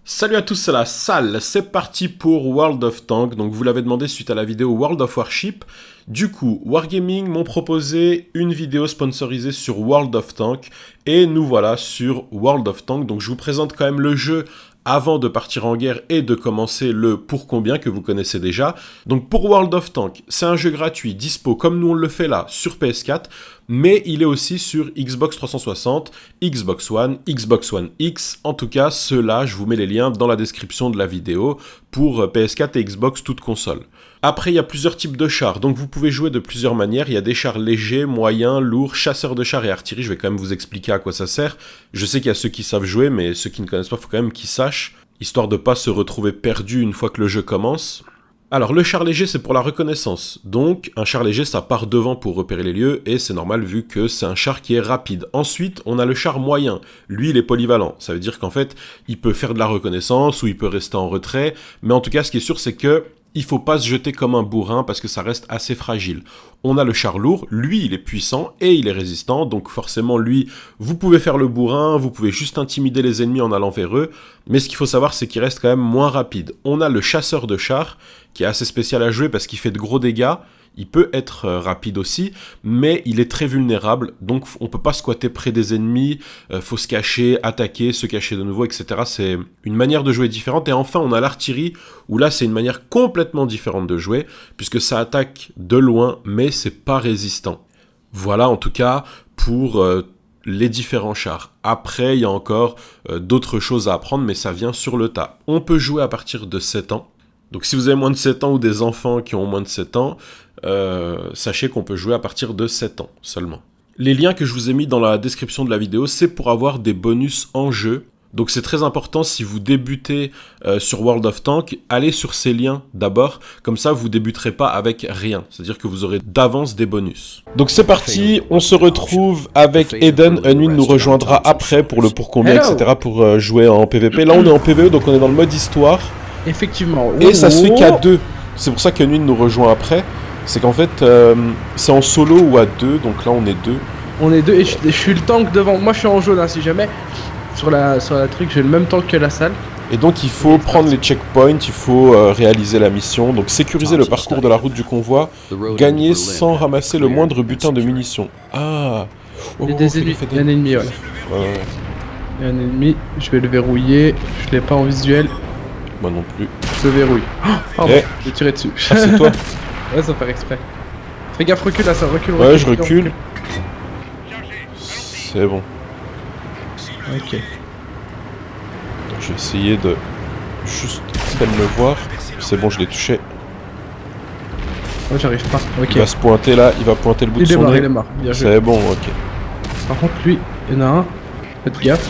Salut à tous, c'est la salle, c'est parti pour World of Tanks, donc vous l'avez demandé suite à la vidéo World of Warship. Du coup, Wargaming m'ont proposé une vidéo sponsorisée sur World of Tanks, et nous voilà sur World of Tanks, donc je vous présente quand même le jeu avant de partir en guerre et de commencer le pour combien que vous connaissez déjà. Donc pour World of Tanks, c'est un jeu gratuit, dispo comme nous on le fait là sur PS4, mais il est aussi sur Xbox 360, Xbox One, Xbox One X. En tout cas, ceux-là, je vous mets les liens dans la description de la vidéo pour PS4 et Xbox toutes consoles. Après, il y a plusieurs types de chars, donc vous pouvez jouer de plusieurs manières. Il y a des chars légers, moyens, lourds, chasseurs de chars et artillerie. Je vais quand même vous expliquer à quoi ça sert. Je sais qu'il y a ceux qui savent jouer, mais ceux qui ne connaissent pas, il faut quand même qu'ils sachent, histoire de ne pas se retrouver perdu une fois que le jeu commence. Alors, le char léger, c'est pour la reconnaissance. Donc, un char léger, ça part devant pour repérer les lieux, et c'est normal vu que c'est un char qui est rapide. Ensuite, on a le char moyen. Lui, il est polyvalent. Ça veut dire qu'en fait, il peut faire de la reconnaissance, ou il peut rester en retrait. Mais en tout cas, ce qui est sûr, c'est que il faut pas se jeter comme un bourrin, parce que ça reste assez fragile. On a le char lourd, lui, il est puissant, et il est résistant. Donc, forcément, lui, vous pouvez faire le bourrin, vous pouvez juste intimider les ennemis en allant vers eux. Mais ce qu'il faut savoir, c'est qu'il reste quand même moins rapide. On a le chasseur de chars, qui est assez spécial à jouer parce qu'il fait de gros dégâts. Il peut être rapide aussi, mais il est très vulnérable, donc on peut pas squatter près des ennemis, faut se cacher, attaquer, se cacher de nouveau, etc. C'est une manière de jouer différente. Et enfin, on a l'artillerie, où là, c'est une manière complètement différente de jouer, puisque ça attaque de loin, mais c'est pas résistant. Voilà, en tout cas, pour les différents chars. Après, il y a encore d'autres choses à apprendre, mais ça vient sur le tas. On peut jouer à partir de 7 ans. Donc si vous avez moins de 7 ans ou des enfants qui ont moins de 7 ans, sachez qu'on peut jouer à partir de 7 ans seulement. Les liens que je vous ai mis dans la description de la vidéo, c'est pour avoir des bonus en jeu. Donc c'est très important, si vous débutez sur World of Tanks, allez sur ces liens d'abord, comme ça vous débuterez pas avec rien, c'est-à-dire que vous aurez d'avance des bonus. Donc c'est parti, on se retrouve avec Eden, Unwin nous rejoindra après pour le pour combien, etc. pour jouer en PVP. Là on est en PVE, donc on est dans le mode histoire. Effectivement. Et ça se fait qu'à 2. C'est pour ça que Unwin nous rejoint après. C'est qu'en fait, c'est en solo ou à 2, donc là on est 2. On est 2 et je suis le tank devant. Moi je suis en jaune, hein, si jamais. Sur la truc, j'ai le même tank que la salle. Et donc il faut prendre les checkpoints, il faut réaliser la mission. Donc sécuriser le parcours de la route du convoi, gagner sans ramasser le moindre butin de munitions. Ah, il y a des ennemis, il y a un ennemi, ouais. Il y a un ennemi, je vais le verrouiller. Je l'ai pas en visuel. Moi non plus. Je le verrouille. Oh, j'ai tiré dessus. Ah, c'est toi. Ouais, ça fait exprès. Fais gaffe, recule là, ça recule. Ouais, je recule. C'est bon. Ok. Donc, je vais essayer de juste à peine le voir. C'est bon, je l'ai touché. Ouais, j'arrive pas. Ok. Il va se pointer là, il va pointer le bout de son nez. Il est mort, bien joué. C'est bon, ok. Par contre, lui, il y en a un. Faites gaffe.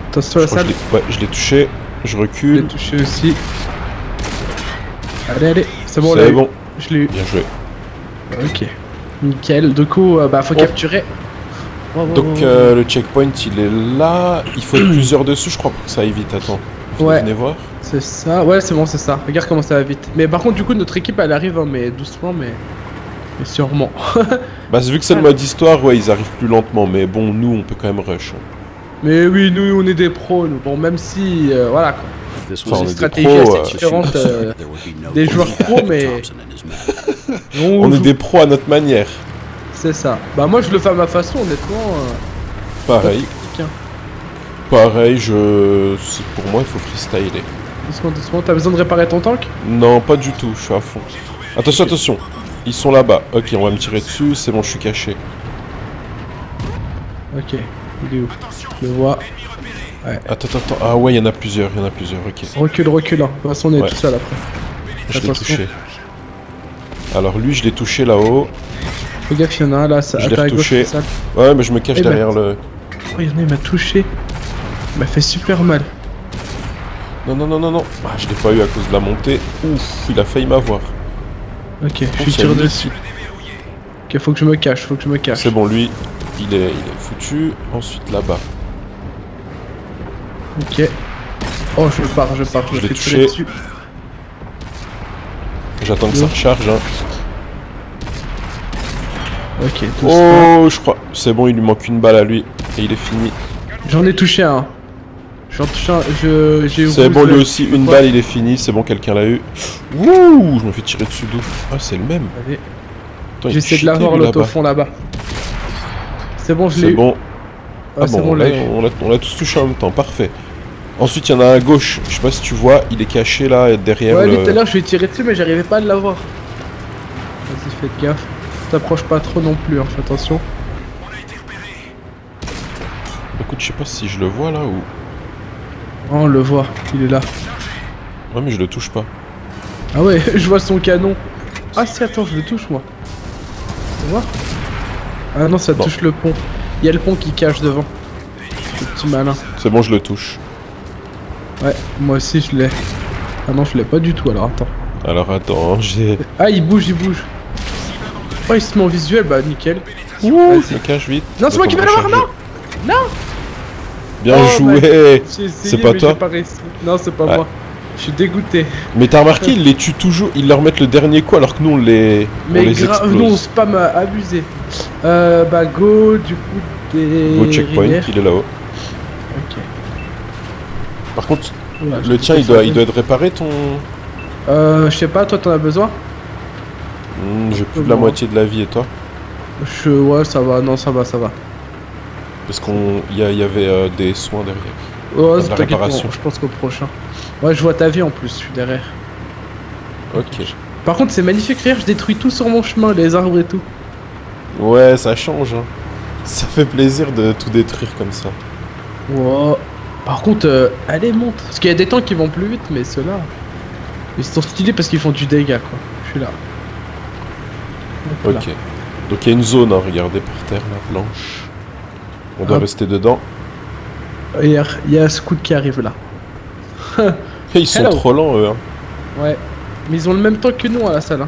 Attention à la salle. Ouais, je l'ai touché. Je recule. Je l'ai touché aussi. Allez, c'est bon, c'est bon. Je l'ai eu. Bien joué. Ok. Nickel. Du coup, faut capturer. Donc le checkpoint il est là. Il faut être plusieurs dessus, je crois, pour que ça aille vite. Attends. Ouais. Venez voir. C'est ça. Ouais, c'est bon, c'est ça. Regarde comment ça va vite. Mais par contre, du coup, notre équipe elle arrive, hein, mais doucement, mais sûrement. Bah, vu que c'est le mode histoire, ouais, ils arrivent plus lentement. Mais bon, nous, on peut quand même rush. Mais oui, nous, on est des pros. Nous. Bon, même si, voilà quoi. Enfin, une stratégie assez différente des joueurs pros, mais on est des pros à notre manière. C'est ça. Bah moi je le fais à ma façon, honnêtement. Pareil. Pareil, pour moi il faut freestyler. Doucement, t'as besoin de réparer ton tank? Non, pas du tout, je suis à fond. Attention, ils sont là-bas. Ok, on va me tirer dessus, c'est bon, je suis caché. Ok, il est où? Je le vois. Ouais. Attends, ah ouais, il y en a plusieurs, ok. Recule, hein. De toute façon on est tout seul après. Je l'ai touché. Alors lui, je l'ai touché là-haut. Fais gaffe, il y en a un là, ça je l'ai retouché. Ouais, mais je me cache derrière le... Oh, il y en a, il m'a touché. Il m'a fait super mal. Non. Ah, je l'ai pas eu à cause de la montée. Ouf, il a failli m'avoir. Ok, je suis tiré dessus. Ok, faut que je me cache, C'est bon, lui, il est foutu. Ensuite, là-bas. Ok. Oh, je pars, je l'ai touché. dessus. J'attends que ça recharge, hein. Ok, oh, je crois. C'est bon, il lui manque une balle à lui. Et il est fini. J'en ai touché un. J'en touche un, j'ai C'est rouge, bon, lui là, aussi, je sais une pas. balle, il est fini. C'est bon, quelqu'un l'a eu. Wouh, je me fais tirer dessus d'où? Ah, c'est le même. Allez, Attends, il est j'essaie de cheaté, l'avoir lui, l'autre au là-bas. fond là-bas. C'est bon, je l'ai C'est eu. bon. Ah, Ah c'est bon, bon, là, là, on l'a tous touché en même temps, parfait. Ensuite, il y en a un à gauche, je sais pas si tu vois, il est caché là, derrière ouais, lui tout à le... l'heure, je lui ai tiré dessus, mais j'arrivais pas à l'avoir. Vas-y, faites gaffe. T'approches pas trop non plus, hein, fais attention. Écoute, je sais pas si je le vois là ou... Oh, on le voit, il est là. Ouais, mais je le touche pas. Ah ouais, je vois son canon. Ah si, attends, je le touche moi. Tu vois? Ah non, ça Non. touche le pont. Il y a le pont qui cache devant. Le petit malin. C'est bon, je le touche. Ouais, moi aussi je l'ai. Ah non, je l'ai pas du tout alors, attends. Alors attends, j'ai... Ah, il bouge, il bouge. Oh, il se met en visuel, bah nickel. Ouh, Vas-y. je me cache vite. Non, c'est moi qui vais l'avoir, non! Non! Bien Oh, joué. J'ai essayé, C'est pas mais toi? j'ai pas réussi. Non, c'est pas Ouais. moi. Je suis dégoûté. Mais t'as remarqué, ils les tuent toujours, ils leur mettent le dernier coup alors que nous on les Mais explose. nous on spam abusé. Bah go, du coup, des... Go checkpoint, rivières. il est là-haut. Ok. Par contre, Oula, le tien il doit être réparé ton... Je sais pas, toi t'en as besoin? J'ai plus de la Moi. moitié de la vie et toi? Ouais, ça va, non, ça va, ça va. Parce qu'il y avait des soins derrière. Oh, De la t'inquiète, réparation. je pense qu'au prochain. Ouais, je vois ta vie en plus, je suis derrière. Ok. Par contre, c'est magnifique, regarde, je détruis tout sur mon chemin, les arbres et tout. Ouais, ça change. Hein. Ça fait plaisir de tout détruire comme ça. Wow. Par contre, allez, monte. Parce qu'il y a des tanks qui vont plus vite, mais ceux-là, ils sont stylés parce qu'ils font du dégât, quoi. Je suis là. Hop là. Ok. Donc il y a une zone, hein, regardez par terre, là, blanche. On doit Hop. rester dedans. Et il y a un scout qui arrive là. Et ils sont Hello. trop lents, eux. Hein. Ouais. Mais ils ont le même temps que nous à la salle. Hein.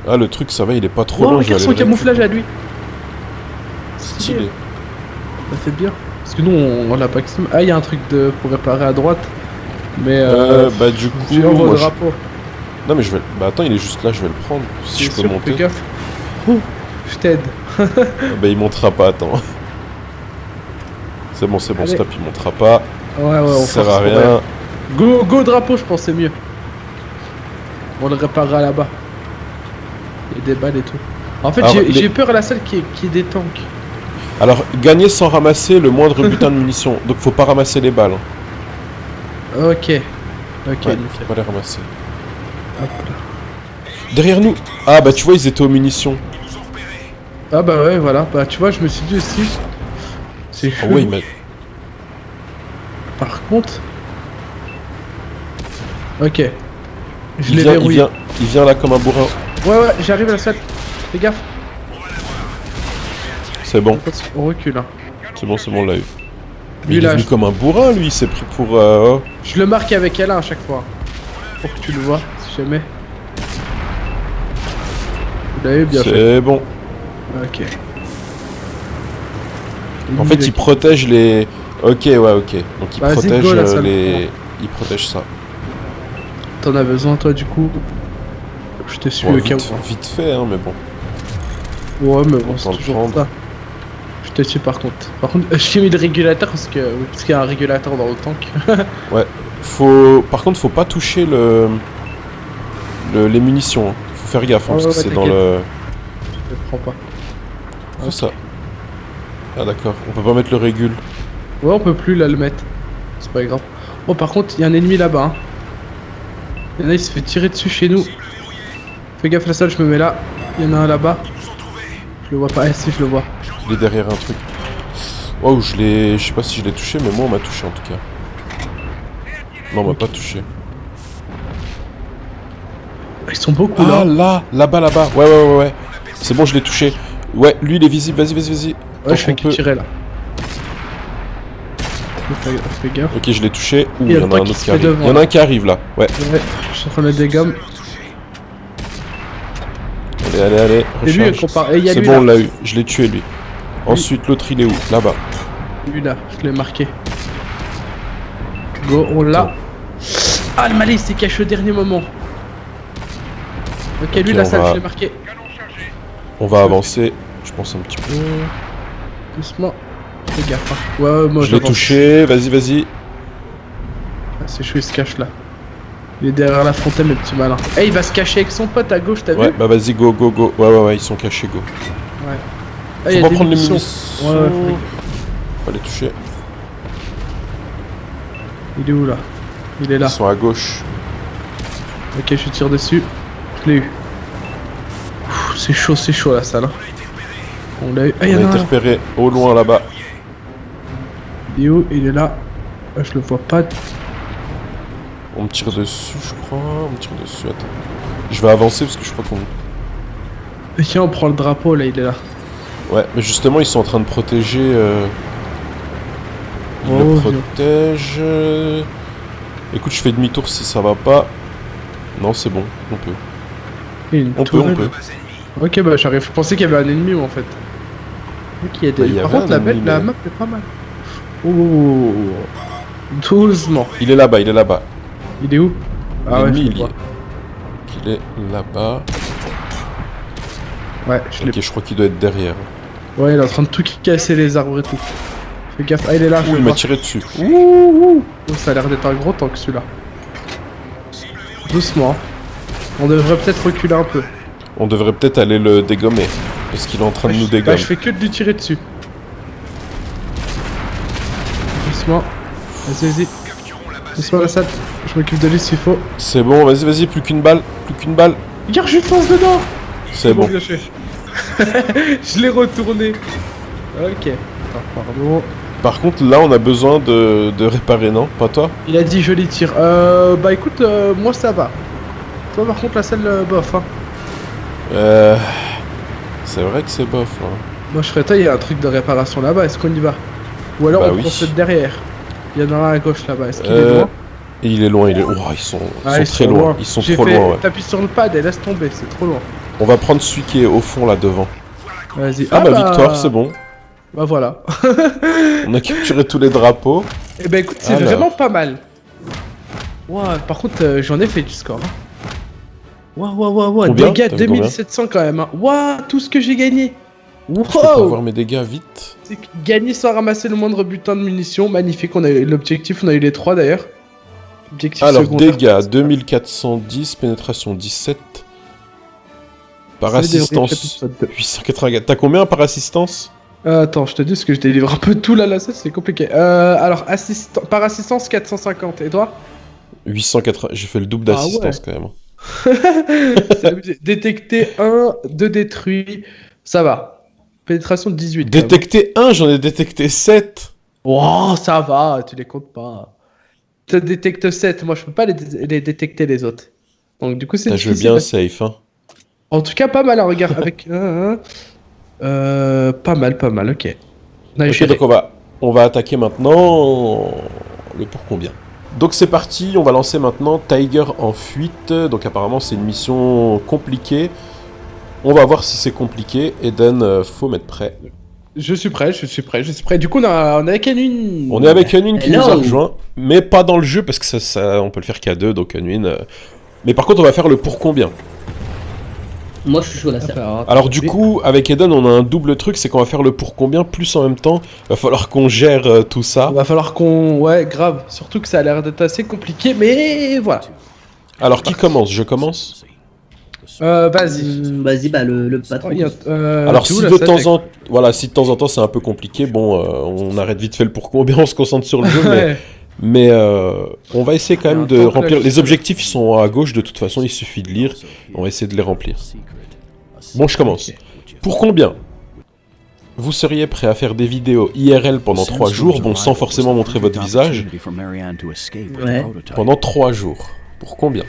Ah, le truc, ça va, il est pas trop Oh, long. je vais regarde aller son le camouflage à récupérer. lui. Stylé. Ça fait bien. Parce que nous, on l'a pas que ça. Ah, il y a un truc pour réparer à droite. Mais Bah du coup, j'ai envoie moi, le drapeau. Non mais je vais... Bah attends, il est juste là, je vais le prendre. Si je Bien peux sûr, monter. fais gaffe. Ouh, je t'aide. Ah, bah il montera pas, attends. C'est bon, Allez. stop, il montera pas. Ouais, on Ça sert force, à ouais. rien. Go drapeau, je pense c'est mieux. On le réparera là-bas. Il y a des balles et tout. En fait, Alors, j'ai peur à la salle qu'il y ait des tanks. Alors, gagner sans ramasser le moindre butin de munitions. Donc faut pas ramasser les balles. Hein. Ok. Ok, Ouais, nickel. faut pas les ramasser. Hop là. Derrière nous. Ah bah tu vois, ils étaient aux munitions. Ah bah ouais, voilà. Bah tu vois, je me suis dit aussi. C'est Ah chelou. ouais, mais... Par contre... Ok. Je il l'ai vient, verrouillé. il vient là comme un bourrin. Ouais, j'arrive à la salle. Fais gaffe. C'est bon, On recule. Hein. c'est bon, on l'a eu. Mais Lui il est là, venu comme un bourrin, lui, il s'est pris pour... oh. je le marque avec L1 à chaque fois. Pour que tu le vois, si jamais. Vous l'avez bien fait. C'est bon. Ok. En fait, il protège les... Ok, ouais, ok. Donc il Vas-y, protège go, la salle. les... Il protège ça. T'en as besoin toi du coup. Je te suis Bon, au cas vite, où. vite fait, hein, mais bon. Ouais, mais bon, c'est Autant le toujours prendre. ça. Je te tue par contre. Par contre, j'ai mis le régulateur parce que parce qu'il y a un régulateur dans le tank. Faut... Par contre, faut pas toucher les munitions. Hein. Faut faire gaffe, hein, Ouais, parce que ouais, c'est dans t'inquiète. le... Je le prends pas. C'est ça. Ah d'accord, on peut pas mettre le régule. Ouais, on peut plus là le mettre. C'est pas grave. Oh, par contre, il y a un ennemi là-bas. Hein. Il y en a, il se fait tirer dessus chez nous. Fais gaffe, la salle, je me mets là. Il y en a un là-bas. Je le vois pas. Ah, si, je le vois. Il est derrière un truc. Waouh, je sais pas si je l'ai touché, mais moi on m'a touché en tout cas. Non, on m'a pas touché. Ils sont beaucoup Ah là. là-bas. Ouais. C'est bon, je l'ai touché. Ouais, lui il est visible, vas-y. Tant Ouais, je fais qu'on qu'il peut. tirait là. Fais gaffe. Ok, je l'ai touché. Ouh, Il il y y a en le a un tank qui autre se qui fait arrive. devant, Il y en a là. un qui arrive là. Ouais. Ouais, je suis en train de mettre des gommes. Allez, Et lui, recharge. et il y a C'est lui bon, là. on l'a eu. Je l'ai tué lui. Ensuite, l'autre il est où? Là-bas. Lui là, je l'ai marqué. Go, on l'a. Ah, le malais il s'est caché au dernier moment. Ok, lui Ok, la on salle, va- je l'ai marqué. On va avancer. Je pense un petit peu. Doucement. Fais gaffe. Hein. Ouais, moi Je l'ai j'avance. touché. Vas-y. C'est chaud, il se cache là. Il est derrière la fontaine, le petit malin. Eh, il va se cacher avec son pote à gauche, t'as vu? Ouais, bah vas-y, go, go, go. Ouais, ils sont cachés, go. Ouais. Ah, Faut y a pas des prendre les munitions. munitions. Ouais, Faut les toucher. il est où là? Il est là. Ils sont à gauche. Ok, je tire dessus. Je l'ai eu. C'est chaud la salle. Hein. On l'a eu. Ah, On y'en a a été un là. repéré au loin là-bas. Il est où? Il est là. Ah, je le vois pas. On me tire dessus, je crois. On me tire dessus, attends. Je vais avancer parce que je crois qu'on... Tiens, on prend le drapeau là, il est là. Ouais, mais justement, ils sont en train de protéger... Ils Oh, le viens. protègent... Écoute, je fais demi-tour si ça va pas. Non, c'est bon, on peut. Il y a une On tourelle. peut. Ok, bah j'arrive. Je pensais qu'il y avait un ennemi en fait. Ok, il y a des... Bah, il y Par avait contre, un la ennemi, la mais- map est pas mal. Oh, doucement. Il est là-bas, il est là-bas. Il est où? Ah ouais, L'ennemi, je le il y vois. est. Il est là-bas. Ouais, je l'ai. Ok, je crois qu'il doit être derrière. Ouais, il est en train de tout casser les arbres et tout. Fais gaffe. Ah, il est là. je Ouh, le il m'a vois. tiré dessus. Oh, ça a l'air d'être un gros tank celui-là. Doucement. Hein. On devrait peut-être reculer un peu. On devrait peut-être aller le dégommer. Parce qu'il est en train de nous Bah, dégommer. je fais que de lui tirer dessus. Doucement. Vas-y. Doucement la salle. Je m'occupe de lui s'il faut. C'est bon, vas-y, plus qu'une balle. Regarde, je fonce dedans. C'est bon. Bien joué. Je l'ai retourné. Ok. Attends, pardon. Par contre, là, on a besoin de réparer, non? Pas toi? Il a dit je les tire. Bah écoute, moi ça va. Toi par contre la salle bof. Hein. C'est vrai que c'est bof, là. Moi je ferais toi, il y a un truc de réparation là-bas. Est-ce qu'on y va? Ou alors Bah on oui. prend ceux de derrière. Il y en a un à gauche là-bas. Est-ce qu'il est Euh, loin? Et il est loin, il est... Oh, ils sont Ah, très loin. Ils sont trop loin, ouais. T'appuies sur le pad et laisse tomber, c'est trop loin. On va prendre celui qui est au fond, là, devant. Vas-y. Ah bah, victoire, c'est bon. Bah voilà. On a capturé tous les drapeaux. Et bah écoute, c'est Alors. vraiment pas mal. Ouah, par contre, j'en ai fait du score. Hein. Ouah. Combien? Dégâts T'as fait 2700 quand même. Hein. Ouah, tout ce que j'ai gagné. Je peux pas Wow. voir mes dégâts vite. C'est gagner sans ramasser le moindre butin de munitions. Magnifique, on a eu l'objectif, on a eu les 3 d'ailleurs. Objectif Alors, secondaire. dégâts 2410, pénétration 17. Par Ça devrait assistance être épisode 884. T'as combien par assistance? Attends, je te dis parce que je délivre un peu tout là, là, ça c'est compliqué. Alors, par assistance 450, et toi? 880. J'ai fait le double Ah d'assistance ouais. quand même. C'est abusé. Détecter 1, 2 détruits, ça va. Pénétration 18. quand même. Détecter 1, j'en ai détecté 7. Oh, ça va, tu les comptes pas. Tu détectes 7, moi je peux pas les détecter les autres. Donc du coup c'est T'as joué difficile. bien safe, hein. En tout cas pas mal, hein, regarde, avec... pas mal, ok. Non, Ok, donc on va attaquer maintenant le pour combien. Donc c'est parti, on va lancer maintenant Tiger en fuite. Donc apparemment c'est une mission compliquée. On va voir si c'est compliqué. Eden, faut mettre prêt. Je suis prêt. Du coup on est avec Anwin. On est avec Unwin qui Hello. nous a rejoint, mais pas dans le jeu parce que ça on peut le faire qu'à deux, donc Unwin. Mais par contre on va faire le pour combien. Moi je suis chaud là, ça. Alors du coup, avec Eden, on a un double truc, c'est qu'on va faire le pour combien, plus en même temps, il va falloir qu'on gère tout ça. Va falloir qu'on... Ouais, grave. Surtout que ça a l'air d'être assez compliqué, mais voilà. Alors qui commence? Je commence? Vas-y. Vas-y, bah le patron. Alors si de temps en temps c'est un peu compliqué, bon, on arrête vite fait le pour combien, on se concentre sur le jeu, mais on va essayer quand même de remplir. Les objectifs ils sont à gauche de toute façon, il suffit de lire, on va essayer de les remplir. Bon, je commence. Pour combien vous seriez prêt à faire des vidéos IRL pendant 3 jours, bon sans forcément montrer votre visage, Ouais. pendant 3 jours? Pour combien?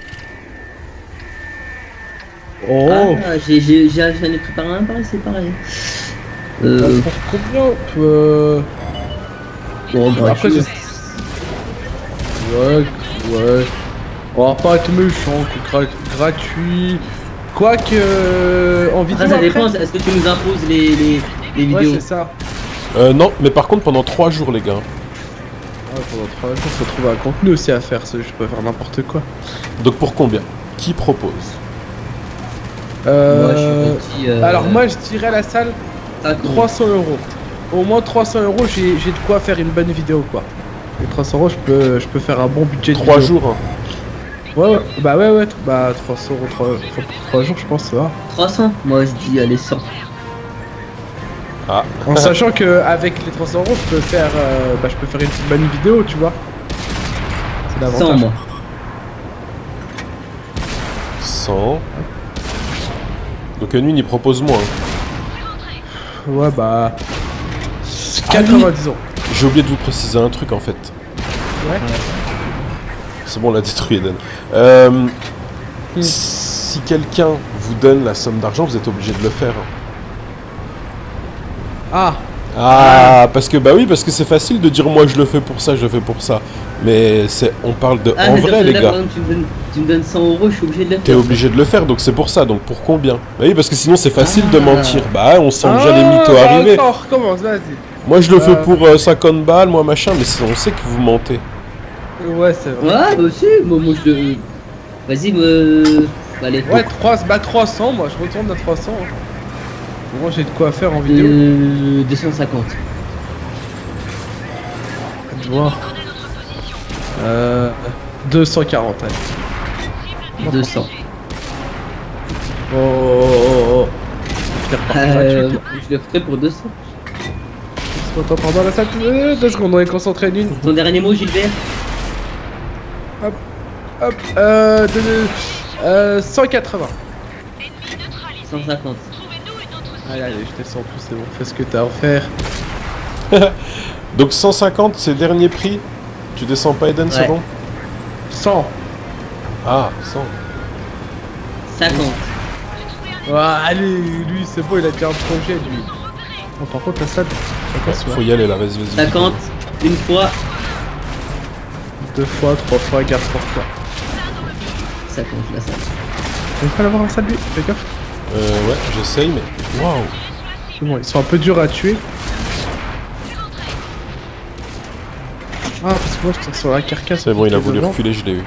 Oh. Ah, j'en ai préparé un pareil, c'est pareil. Pour combien Bon, bah, Après, tu- Ouais. On va pas être méchant, que gratuit. Quoique. En vidéo. Après, ça après. dépend, est-ce que tu nous imposes les Ouais, vidéos? c'est ça. Non, mais par contre pendant 3 jours les gars. Ouais, pendant 3 jours, faut trouver un contenu aussi à faire, je peux faire n'importe quoi. Donc pour combien? Qui propose? Moi, je suis petit, Alors, moi, je dirais à la salle ça compte. 300 euros. Au moins 300 euros, j'ai de quoi faire une bonne vidéo, quoi. Les 300 euros, je peux faire un bon budget de 3 vidéo. jours, hein. Ouais, ouais, bah 300 euros, 3 jours, je pense, ça va. 300. Moi, je dis, allez, 100. Ah, En sachant que avec les 300 euros, je peux faire une bonne vidéo, tu vois. C'est 100, l'avantage. moi. 100. Donc Unwin il propose moins. Ouais, bah. Ah 90 euros. J'ai oublié de vous préciser un truc en fait. Ouais. C'est bon, on l'a détruit Eden. Si quelqu'un vous donne la somme d'argent, vous êtes obligé de le faire. Ah, Parce que parce que c'est facile de dire moi je le fais pour ça, je le fais pour ça. Mais on parle de en mais vrai dans les ce cas-là, gars. par exemple, tu me donnes 100 euros, je suis obligé de le T'es faire. obligé de le faire, donc c'est pour ça. Donc pour combien? Bah oui, parce que sinon c'est facile de Ah. mentir. Bah on sent déjà les mythos bah, arriver. attends, on recommence, vas-y. Moi je le fais pour 50 balles, moi machin, mais on sait que vous mentez. Ouais, c'est vrai. Ouais, bah aussi, moi je le... Vas-y, allez. Ouais, 300, moi je retourne à 300. Hein. Moi j'ai de quoi faire en vidéo. 250. Tu vois. 240, allez. 200. Oh. Je le ferai pour 200. Attends, pardon, la salle. 2 secondes, on est concentré d'une. Ton dernier mot, Gilbert? Hop, 180. 150. Allez, je descends plus, c'est bon, fais ce que t'as à faire. Donc 150 c'est le dernier prix. Tu descends pas Eden, c'est Ouais. bon? 100. Ah, 100. 50. Ouais, allez, lui, c'est bon, il a déjà un projet, lui. Oh, par contre, la salle, ça passe, Faut y aller là, vas-y. 50. Une fois. 2 fois, 3 fois, garde 3 fois. 50, la salle. On va l'avoir en salle, lui, fais gaffe. Ouais, j'essaye, mais. Waouh! C'est bon, ils sont un peu durs à tuer. Ah, parce que moi, je tire sur la carcasse. C'est bon, il a voulu devant. reculer, je l'ai eu.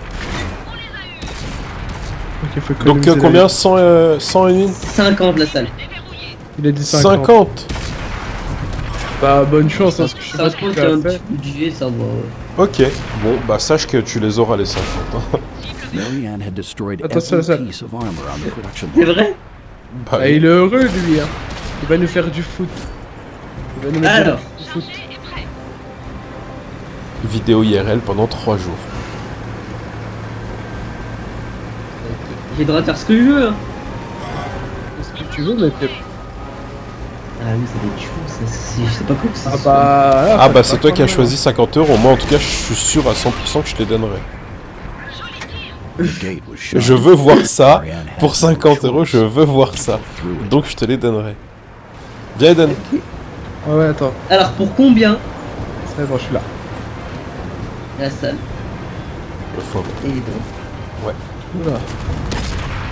Ok, faut Donc économiser combien? la- 100 et une? 50, la salle. Il a dit 50. 50. Bah, bonne chance, hein, parce que je sais pas ce 50, qu'il c'est a un fait. petit budget, ça va. Ok, bon, bah sache que tu les auras les 50. hein. Marianne had destroyed Attention, every ça. piece of armor on the production C'est line. vrai? Bah, Ah, il est heureux, lui, hein. Il va nous faire du foot. Il va nous mettre Alors. du foot. vidéo IRL pendant 3 jours. J'ai le droit de faire ce que je veux. Hein. Fais ce que tu veux, mais t'es. Ah oui, ça va être chaud, ça. Je sais pas comment ça. Ah bah. là, Ah ça bah te c'est va toi quand qui as même, choisi 50 euros. Moi en tout cas je suis sûr à 100% que je te les donnerai. The gate was shut. Je veux voir ça. Marianne had Pour no 50 euros, je choice. veux voir ça. Through it. Donc je te les donnerai. Viens Eden. Ah ouais, attends. Alors, pour combien C'est bon, je suis là. la salle Faut- et les dons? Oula.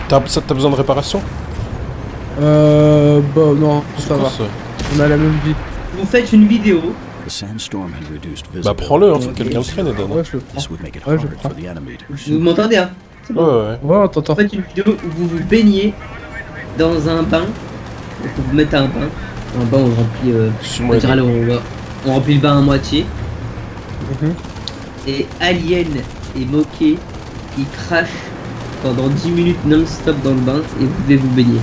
T'as besoin de réparation? Bah, non, ça va. Ça. On a la même vie. Vous faites une vidéo. The sandstorm had reduced Bah visibility. prends-le, hein, faut que Ok. quelqu'un le prenne Eden. Ouais, je le prends. This would make it Ouais, je hard prends. for the enemy to pursue. Vous m'entendez, hein? C'est Ouais bon. ouais. Ouais, on t'entend. Vous faites une vidéo où vous vous baignez dans un bain. Donc vous vous mettez un bain. Un bain on remplit. Suis-moi On, dirait, Eden. on remplit le bain à moitié. Mhm. Et Alien est moqué. Il crache pendant 10 minutes non-stop dans le bain et vous devez vous baigner.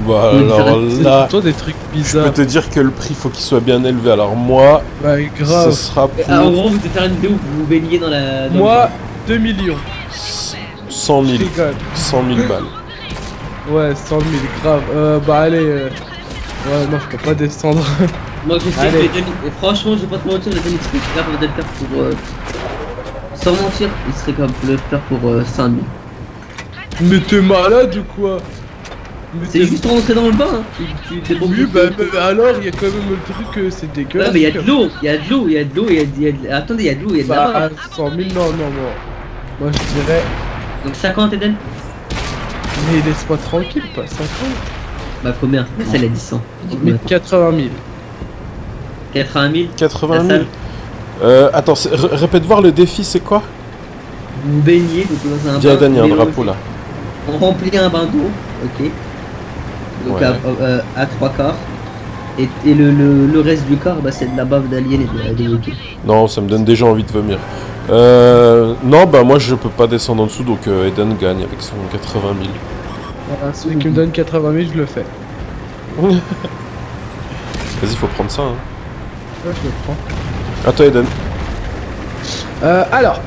Bah Oui, alors C'est là, plutôt des trucs je peux bizarres. te dire que le prix faut qu'il soit bien élevé. Alors moi, Bah, ce grave. sera pour En gros, vous devez faire une vidéo où vous vous baignez dans la. dans Moi, 2 millions. 100 Je 000. rigole. 100 000 balles. Ouais, 100 000, grave. Bah, allez. Ouais, non, je peux pas descendre. Moi, je sais que Allez. les Johnny. Et franchement, je vais pas te mentir, les Johnny Street, là, on va le faire pour. Sans mentir, il serait comme le faire pour 5 000. Mais t'es malade ou quoi? Mais C'est t'es- juste rentrer dans le bain, hein. Tu t'es bon. Oui, bah, alors, il y a quand même le truc que c'est dégueulasse. Ouais, mais il y a de l'eau, il y a de l'eau, il y a de l'eau, Attendez, il y a de l'eau, il y a de la Bah, main. 100 000, non, non. Moi, je dirais. Donc 50, Eden. Mais laisse-moi tranquille, pas 50. Bah, combien? La salle a dit 100. 80 000. 80 000. 80 La 000. salle. Attends, répète voir le défi, c'est quoi? Vous vous baignez, donc dans un Viens bain. Eden, il y a un mais drapeau là. On remplit un bain d'eau, ok. Donc Ouais. à 3 quarts. Et le reste du corps, bah, c'est de la bave d'alien et de moquets. Non, ça me donne déjà envie de vomir. Non, bah moi je peux pas descendre en dessous, donc Eden gagne avec son 80 000. Voilà, celui qui me donne 80 000, je le fais. Vas-y, faut prendre ça. Hein. Ouais, je le prends. À toi, Eden. Alors,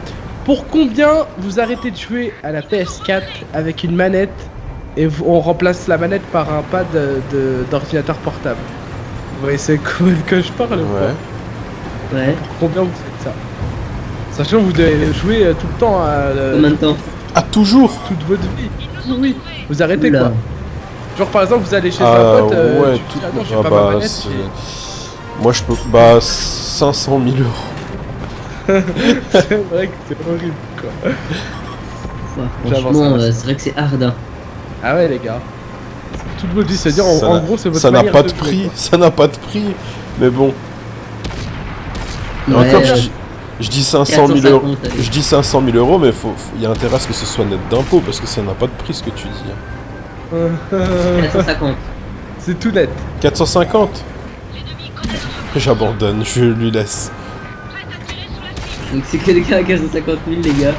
pour combien vous arrêtez de jouer à la PS4 avec une manette et on remplace la manette par un pad d'ordinateur portable? Vous voyez c'est cool que je parle ou pas? Ouais. Pour combien vous faites ça? Sachant que vous devez jouer tout le temps à Combien de temps? Ah, toujours. toute votre vie. Oui, vous arrêtez Oula. quoi. Genre par exemple vous allez chez Ah, un pote, ouais, tu tout. dis, ah non j'ai Ah, pas bah, ma manette. c'est- moi je peux. Bah, 500 000 euros. C'est vrai que c'est horrible quoi. Ouais, J'avance, franchement, avance. c'est vrai que c'est hard. Hein. Ah ouais les gars. Toute votre vie, c'est-à-dire Ça en n'a- gros c'est votre Ça n'a manière pas de jouer, prix. quoi. Ça n'a pas de prix. Mais bon. Et Ouais, encore, je dis 500 000 euros. 450, allez. Je dis 500 000 euros, mais il y a intérêt à ce que ce soit net d'impôt parce que ça n'a pas de prix ce que tu dis. 450. C'est tout net. 450. J'abandonne, je lui laisse. Donc c'est quelqu'un à 450 000, les gars.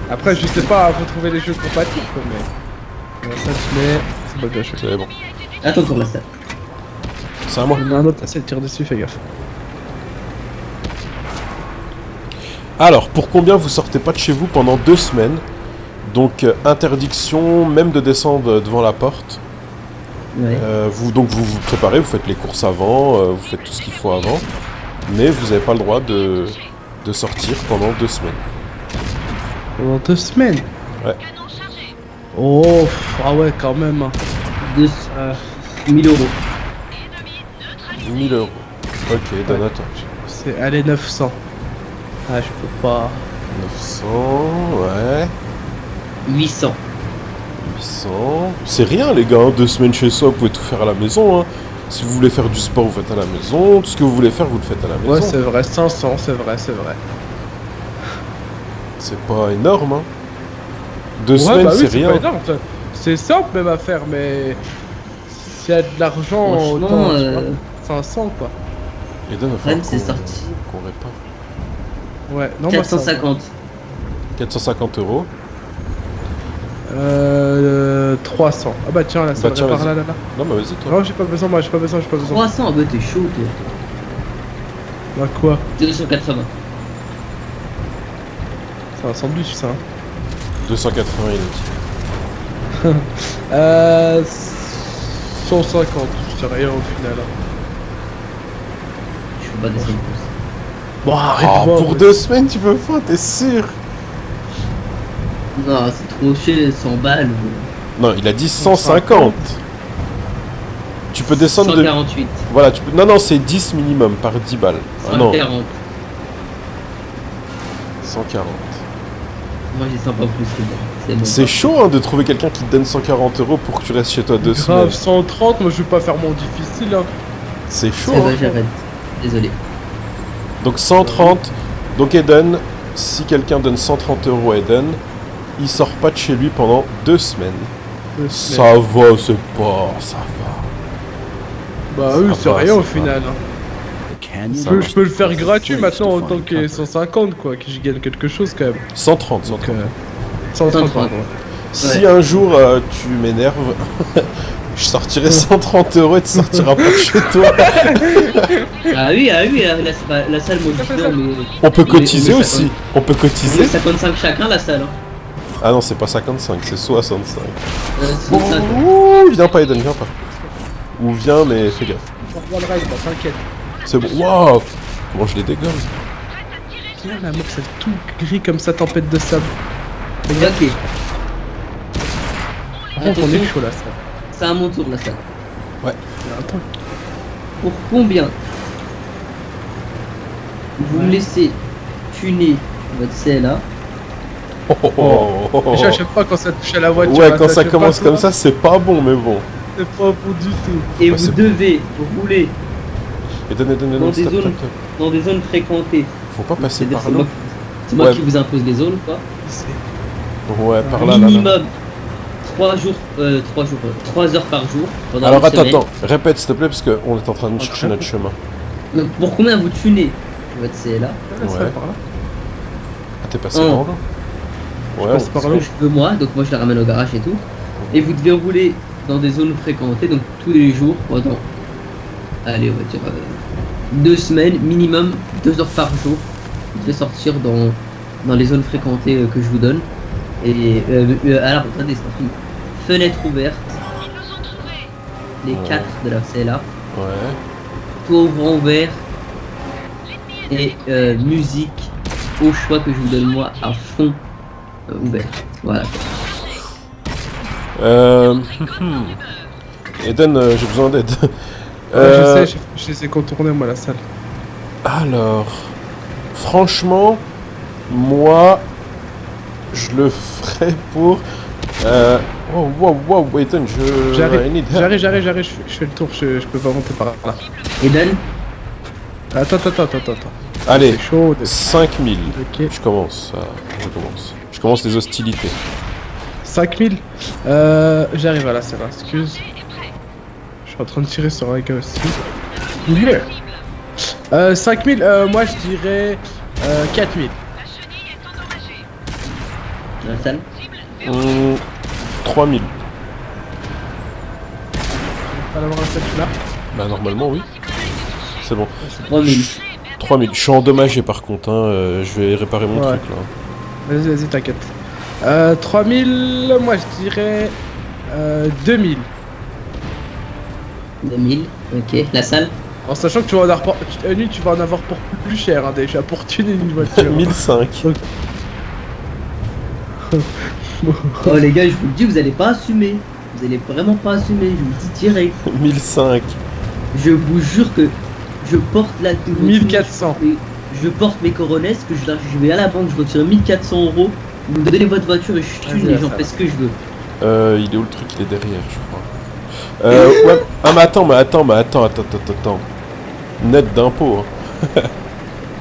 Après je sais pas, faut trouver les jeux compatibles quoi, mais... ça je mets... C'est pas bien joué. C'est bon. Attends pour la salle. C'est à moi. Il y en a un autre, ça le tire dessus, fais gaffe. Alors, pour combien vous sortez pas de chez vous pendant 2 semaines? Donc, interdiction même de descendre devant la porte. Ouais. Donc vous vous préparez, vous faites les courses avant, vous faites tout ce qu'il faut avant. Mais vous n'avez pas le droit de sortir pendant 2 semaines. Pendant 2 semaines. Ouais. Oh, ah ouais quand même. Hein. 1000 euros. 1000 euros. Ok, donne à toi. C'est... Allez 900. Ah je peux pas... 900, ouais. 800. 800. C'est rien les gars, 2 semaines chez soi, vous pouvez tout faire à la maison. Hein. Si vous voulez faire du sport, vous faites à la maison. Tout ce que vous voulez faire, vous le faites à la maison. Ouais c'est vrai, 500, c'est vrai, c'est vrai. C'est pas énorme, hein. 2 Ouais, semaines, bah oui, c'est rien. pas énorme, ça. C'est simple même à faire, mais... S'il y a de l'argent, Franchement, autant... tu vois, 500 quoi. Et donne, Rennes, c'est sorti. qu'on répare. Ouais, non moi ça va. 450. 450 euros. 300. Ah bah tiens, là, ça Bah tiens, par vas-y. là. Non, bah vas-y, toi. Non, j'ai pas besoin, moi, j'ai pas besoin. 300, ah bah t'es chaud, toi. Bah quoi? 280. C'est un sandwich, ça. Hein. 280, il a dit. 150, c'est rien au final. Hein. Je peux pas descendre plus. Bon, Ah, arrête-moi. pour 2 semaines, tu veux pas, t'es sûr? Non, c'est trop cher, 100 balles. Non, il a dit 150. Tu peux descendre de... 148. Voilà, tu peux... Non, c'est 10 minimum par 10 balles. Ah non, 140. 140. Moi j'ai 100 pas plus, c'est bon. C'est bon. C'est chaud hein, de trouver quelqu'un qui te donne 140 euros pour que tu restes chez toi 2 semaines. Grave, 130, moi je vais pas faire mon difficile. Hein. C'est chaud. Eh Hein. bah j'arrête. Désolé. Donc 130. Donc Eden, si quelqu'un donne 130 euros à Eden, il sort pas de chez lui pendant 2 semaines. Ça va, c'est pas... Ça va. Bah oui, Ça c'est va, rien au ça va. final. Hein. The canyon Ça Je peux le faire gratuit place maintenant to autant find qu'il y ait comfort. 150 quoi, que je gagne quelque chose quand même. 130, Donc 130. 130 130. pardon. Si un jour tu m'énerves, je sortirai 130 euros et tu sortiras pas de chez toi. Ah oui, la salle modifiant, mais. On peut mais- cotiser mais aussi. On peut C'est cotiser. 55 chacun la salle. Hein. Ah non, c'est pas 55, c'est 65. 65. Ouh, viens pas Eden, viens pas. Ou viens mais fais gaffe. Je revois le ride, bah, t'inquiète. C'est bon. Waouh. Comment je les dégomme. Tiens, la meuf, c'est tout gris comme ça, tempête de sable. Fais gaffe. Ok, Par contre, on est chaud là, ça. c'est à mon tour la salle. Attends. Pour combien vous me laissez tuner votre CLA Oh, oh, oh, oh, oh. Déjà, j'aime pas quand ça touche à la voiture. Ouais, hein, quand ça j'aime commence pas, comme ça, c'est pas bon, mais bon. C'est pas bon du tout. et Bah, vous c'est- devez rouler Eden, Dans Eden, des stop, zones- stop, stop. dans des zones fréquentées. Faut pas passer C'est-à-dire par c'est là. moi, c'est moi Ouais. qui vous impose les zones quoi. Ouais, par là, là, là. Minimum 3 heures par jour. Pendant Alors une attends, semaine. répète s'il te plaît, parce qu'on est en train de chercher notre chemin. Donc, pour combien vous tunez votre CLA? Ouais, ça Ouais. va par là. Ah, t'es passé Oh. par là? Ouais, passe par Ce là. que je veux moi, donc moi je la ramène au garage et tout. Et vous devez rouler dans des zones fréquentées, donc tous les jours pendant, allez on va dire 2 semaines, minimum 2 heures par jour. Vous devez sortir dans les zones fréquentées que je vous donne. Et alors attendez, c'est pas fini. Fenêtre ouverte, les Ouais. 4 de la CLA, ouais. toit ouvrant ouvert et musique au choix que je vous donne moi à fond ouvert. Voilà. Eden, j'ai besoin d'aide. Ouais, je les ai contournés moi la salle. Alors, franchement, moi, je le ferais pour... wow, Eden, I need help. J'arrive, je fais le tour, je peux pas monter par là. Eden, Attends. Allez, C'est chaud. 5000. Ok. Je commence. Je commence les hostilités. 5000. J'arrive à la salle, excuse. Je suis en train de tirer sur un gars aussi. 5000, moi je dirais 4000. la salle. 3000. Pas l'avoir un salle là. Bah normalement oui. C'est bon. 3000. 3000. Je suis endommagé par contre, hein. Je vais réparer mon Ouais. truc là. Vas-y, t'inquiète. 3000, moi je dirais 2000. 2000. Ok. La salle. En sachant que tu vas en avoir pour... Nuit, tu vas en avoir pour plus cher hein, déjà pour tuner une voiture. 1005. Oh les gars, je vous le dis, vous allez pas assumer. Vous allez vraiment pas assumer. Je vous le dis direct. 1005. Je vous jure que je porte la 1400. Je porte mes coronesses, que je vais à la banque, je retire 1400 €. Vous me donnez votre voiture et je tue Vas-y, et la j'en salle. fais ce que je veux. Il est où le truc? Il est derrière, je crois. Ouais. Ah mais attends. Net d'impôt. Hein.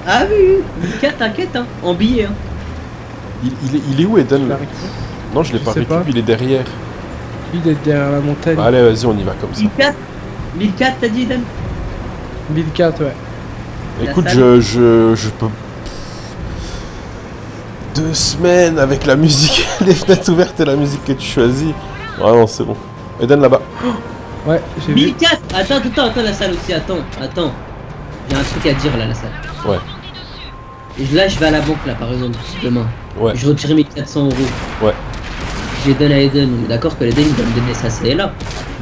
Ah oui, 1004, t'inquiète, hein, en billets. Hein. Il est où Eden Tu là? l'as récupéré? Non, je l'ai Je pas sais pas. récupéré, il est derrière. Lui, il est derrière la montagne. Allez, vas-y, on y va comme ça. 1004 1004, t'as dit, Dan? 1004, ouais. La Écoute, salle. je peux... 2 semaines avec la musique, les fenêtres ouvertes et la musique que tu choisis. Vraiment, c'est bon. Eden là-bas. Ouais, j'ai vu. 1004. Attends, la salle aussi, attends. J'ai un truc à dire là, la salle. Ouais. Et là, je vais à la banque là, par exemple, demain. Ouais. Je retire 1400 €. Ouais. Je les donne à Eden. On est d'accord que Eden il va me donner sa CLA.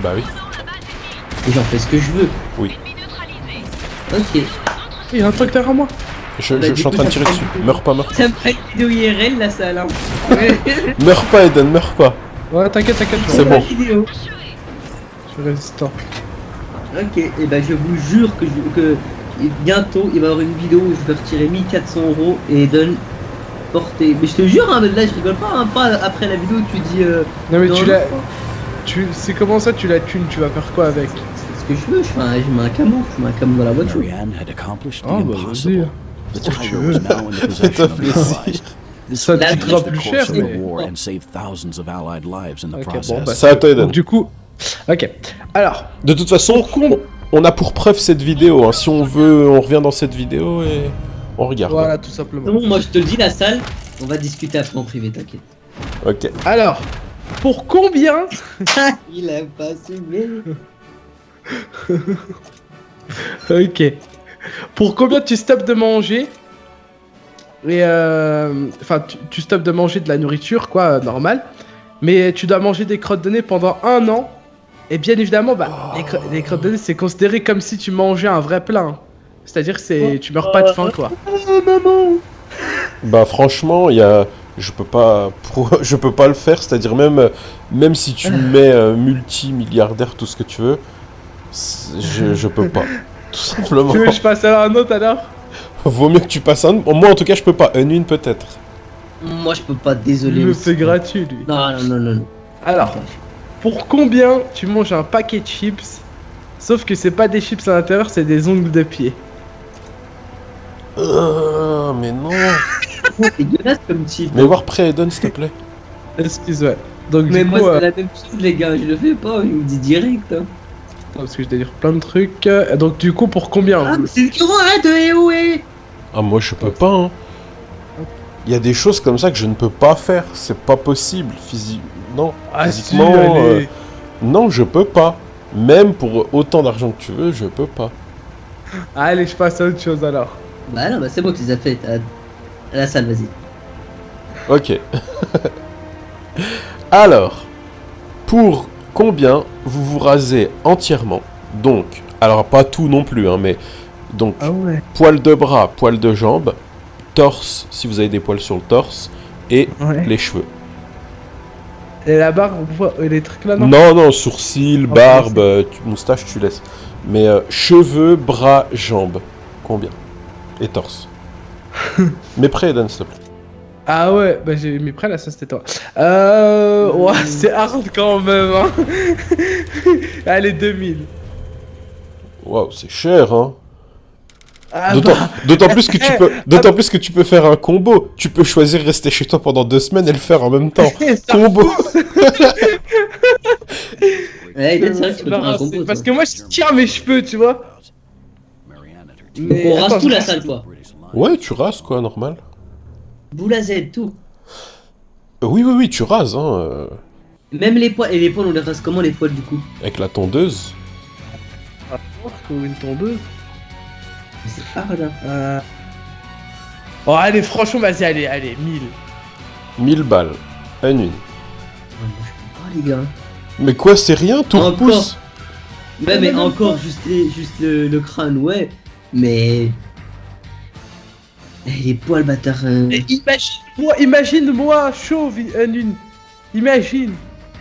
Bah oui. Et j'en fais ce que je veux. Oui. Ok. Il y a un truc derrière moi. Je suis en train de tirer dessus. Meurs pas. Ça me fait une vidéo IRL la salle. Hein. Meurs pas, Eden, meurs pas. Ouais, t'inquiète, C'est bon. Vidéo. Je suis résistant. Ok, et ben je vous jure que bientôt il va y avoir une vidéo où je vais retirer 1400 € et Eden porter. Mais je te jure, hein, là je rigole pas, hein, pas après la vidéo où tu dis. Non, mais non, tu non, l'as. C'est comment ça, tu la thunes, tu vas faire quoi avec? c'est ce que je veux, je mets un camo dans la voiture. Marianne had accomplished the Oh, bah, impossible. vas-y. The C'est ce que tu Tiger veux. was now in the Fais-toi possession of the plaisir. Allies. This Ça would te change coûtera the plus course cher, of the mais- war and save thousands of Allied lives in the Ok, bon, process. bah, C'est à toi, Eden. donc, du coup. Ok. Alors, De toute façon, on a pour preuve cette vidéo. Hein. Si on veut, on revient dans cette vidéo et on regarde. voilà, tout simplement. C'est bon, moi je te le dis, la salle, on va discuter après en privé, t'inquiète. Ok. Alors, pour combien? Il a pas assumé. Ok. Pour combien tu stops de manger? Et enfin, tu stops de manger de la nourriture, quoi, normal. Mais tu dois manger des crottes de nez pendant 1 an. Et bien évidemment, bah, les crottes de nez, c'est considéré comme si tu mangeais un vrai plat. Hein. C'est-à-dire que c'est, tu meurs pas de faim, quoi. Oh maman. Bah franchement, je peux pas le faire. C'est-à-dire même si tu me mets multimilliardaire, tout ce que tu veux, je peux pas. Tout simplement. Tu veux que je passe à un autre alors? Vaut mieux que tu passes un. Moi en tout cas, je peux pas. Une peut-être. Moi je peux pas, désolé. Il me aussi. fait gratuit, lui. Non. Alors, pour combien tu manges un paquet de chips? Sauf que c'est pas des chips à l'intérieur, c'est des ongles de pied. Mais non. C'est dégueulasse comme type. Mais voir près, Eden, s'il te plaît. Excuse-moi. Donc Mais du moi, coup, c'est la même chose, les gars. Je le fais pas, il me dit direct. Hein. attends, parce que je dois dire plein de trucs. Donc du coup, pour combien Ah, mais c'est le courant, arrête de EOE. Ah, moi, je peux pas, hein. Il y a des choses comme ça que je ne peux pas faire. C'est pas possible. Non. Ah si, Physiquement, allez. non, je peux pas. Même pour autant d'argent que tu veux, je peux pas. Allez, je passe à autre chose alors. Bah non, bah c'est moi qui les a fait. À la salle, vas-y. Ok. Alors, pour combien vous vous rasez entièrement? Donc, alors pas tout non plus, hein, mais donc Ah ouais. poils de bras, poils de jambes, torse si vous avez des poils sur le torse, et Ouais. les cheveux. Et la barre, on voit les trucs là, non? Non, non, sourcils, Ah, barbe, moustache, tu laisses. Mais cheveux, bras, jambes, combien? Et torse. Mais prêt, Eden, s'il te plaît. Ah ouais, bah j'ai mis prêt là, ça c'était toi. Ouais, c'est hard quand même, hein. Allez, 2000. Waouh, c'est cher, hein. Ah D'autant bah, d'autant plus que tu peux, d'autant plus que tu peux faire un combo. Tu peux choisir rester chez toi pendant 2 semaines et le faire en même temps. ça Combo. Ouais, c'est vrai que tu peux Non, faire un c'est combo. parce toi. que moi je tire mes cheveux, tu vois. Donc on rase attends, tout la salle, quoi. Ouais, tu rases quoi, normal. Boule à Z, tout. Oui, oui, oui, tu rases, hein, Même les poils. Et les poils, on les rase comment, les poils, du coup? avec la tondeuse. Ou une tondeuse. Mais c'est hard, hein. Oh, allez, franchement, vas-y, allez, 1000. 1000 balles. Un une. Ouais, moi, je peux pas, les gars. Mais quoi, c'est rien, tout Encore. repousse. Ouais, mais encore, juste le crâne, ouais. Mais. Eh, les poils, bâtard. Et imagine-moi, chauve, une. Imagine.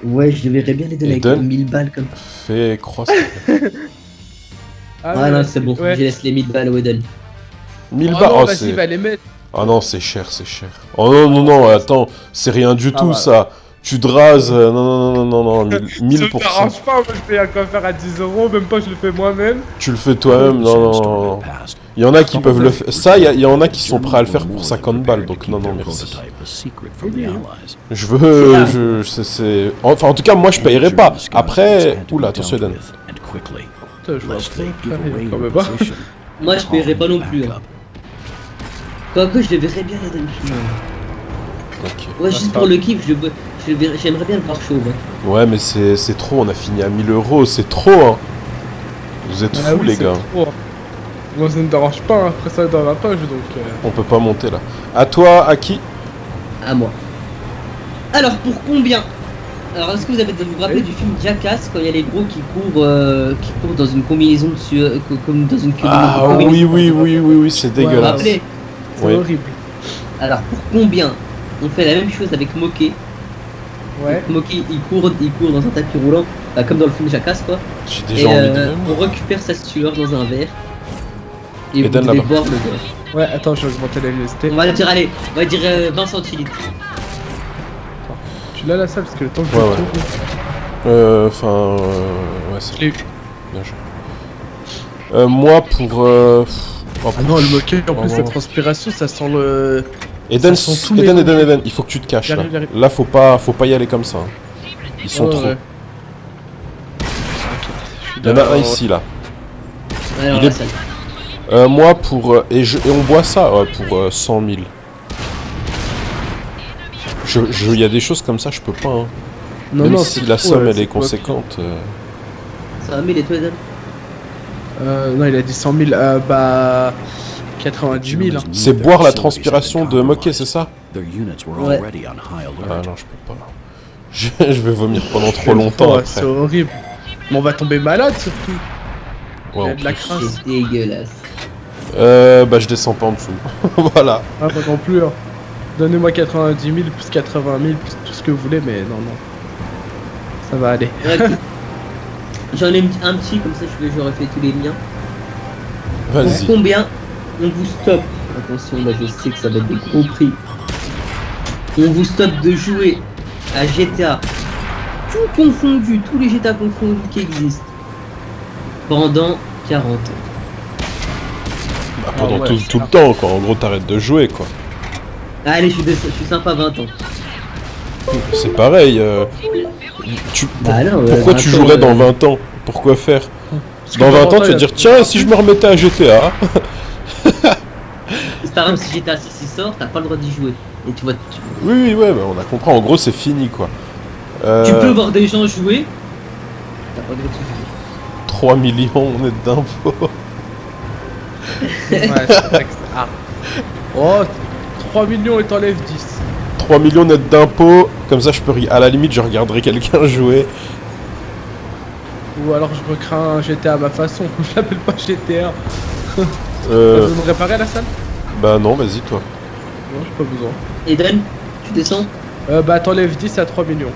Ouais, je verrais bien les donner avec Eden. 1000 balles comme. Fais croissant. Ah non, c'est bon, ouais. je laisse les 1000 balles au Eden. 1000 Oh balles, non, oh, vas-y, c'est... va les mettre. Ah non, c'est cher, c'est cher. Oh non, non, non, attends, c'est rien du tout, ouais. ça. Tu te rases, non, non, non, non, non, 1000%. Ça m'arrange pas, moi je fais un coiffeur à 10 €, même pas je le fais moi-même. Tu le fais toi-même, non, non, non, non. Il y en a qui peuvent le faire. Ça, il y en a qui sont prêts à le faire pour 50 balles, donc non, non, merci. Je veux, c'est... Enfin, en tout cas, moi, je payerai pas. Après... Oula, attention, Eden. Putain, je vois pas, quand même pas. Moi, je paierais pas non plus. Hein. Quoique, je le verrais bien, Eden. Ok. Ouais, juste pour le kiff, j'aimerais bien le voir chauve. Hein. Ouais, mais c'est trop, on a fini à 1000 €, c'est trop, hein. Vous êtes Ah fous, oui, les c'est gars. trop. Moi ça ne dérange pas, hein. Après ça dans la page donc. On peut pas monter, là. À toi, à qui? À moi. Alors, pour combien? Alors, est-ce que vous vous rappelez du film Jackass quand il y a les gros qui courent dans une combinaison dessus, comme dans une Ah combinaison. oui, oui, oui, oui, oui, c'est Vous vous dégueulasse. rappelez? C'est Oui. horrible. Alors, pour combien? On fait la même chose avec Moké. Ouais. Moké, il court dans un tapis roulant, bah, comme dans le film Jackass, quoi. J'ai Et déjà envie de... on récupère sa sueur dans un verre. Et vous Eden, devez là-bas. boire le verre. Ouais, attends, je vais augmenter la luminosité. On va dire, allez, on va dire 20 centilitres. Tu l'as la salle parce que le temps que je Ouais, le ouais. trouve. Enfin... ouais, c'est Je l'ai eu. bien joué. Moi, pour... oh, Ah non, le moqueur, en plus Oh, la non. transpiration, ça sent le. Eden, ça sent tout Eden, mélangé. Eden, Eden, il faut que tu te caches, là. J'arrive, j'arrive. Là, faut pas y aller comme ça. Hein. Ils sont Ouais, trop. ouais. Il y en a un ici, là. Alors, Il est- la salle. Moi, pour... et on boit ça, ouais, pour 100 000. Il y a des choses comme ça, je peux pas, hein. Non, Même non, si c'est la trop, somme, ouais, elle c'est est trop. conséquente. Ça va, mais les toi, Eden. Non, il a dit 100 000. Bah. 90 000. Hein. C'est boire la transpiration de Moquet, c'est ça? Ouais. Ah non, je peux pas. Je vais vomir pendant trop longtemps Ouais, après. c'est horrible. Mais on va tomber malade surtout. Il y Ouais, a en de la plus. crasse. C'est dégueulasse. Bah je descends pas en dessous. Voilà. Ah, moi non plus. Hein. Donnez-moi 90 000 plus 80 000 plus tout ce que vous voulez, mais non, non. Ça va aller. Ouais, j'en ai un petit, comme ça j'aurais fait tous les liens. Pour Vas-y. combien on vous stoppe? Attention, là je sais que ça va être des gros prix. On vous stoppe de jouer à GTA. Tout confondu, tous les GTA confondus qui existent. Pendant 40 ans. Bah, pendant ouais, tout le temps, quoi. En gros, t'arrêtes de jouer, quoi. Allez, je suis sympa, 20 ans. C'est pareil. Bah non, Pourquoi 20 tu ans, jouerais dans 20 ans? Pourquoi faire? Parce que Dans 20 ans, tu il y vas a- te dire, tiens, si je me remettais à GTA. Par exemple, si GTA 6 il sort, t'as pas le droit d'y jouer. Et tu vois, Oui, ouais, bah, on a compris. En gros, c'est fini, quoi. tu peux voir des gens jouer, t'as pas le droit de jouer. 3 millions net d'impôts. Ouais, c'est vrai que c'est... Ah. Oh, 3 millions et t'enlèves 10. 3 millions net d'impôts. Comme ça, à la limite, je regarderai quelqu'un jouer. Ou alors je recrée un GTA à ma façon. Je l'appelle pas GTA. T'as Euh, besoin de réparer la salle? bah non, vas-y, toi. Non, j'ai pas besoin. Eden, tu descends. Bah t'enlèves 10 à 3 millions.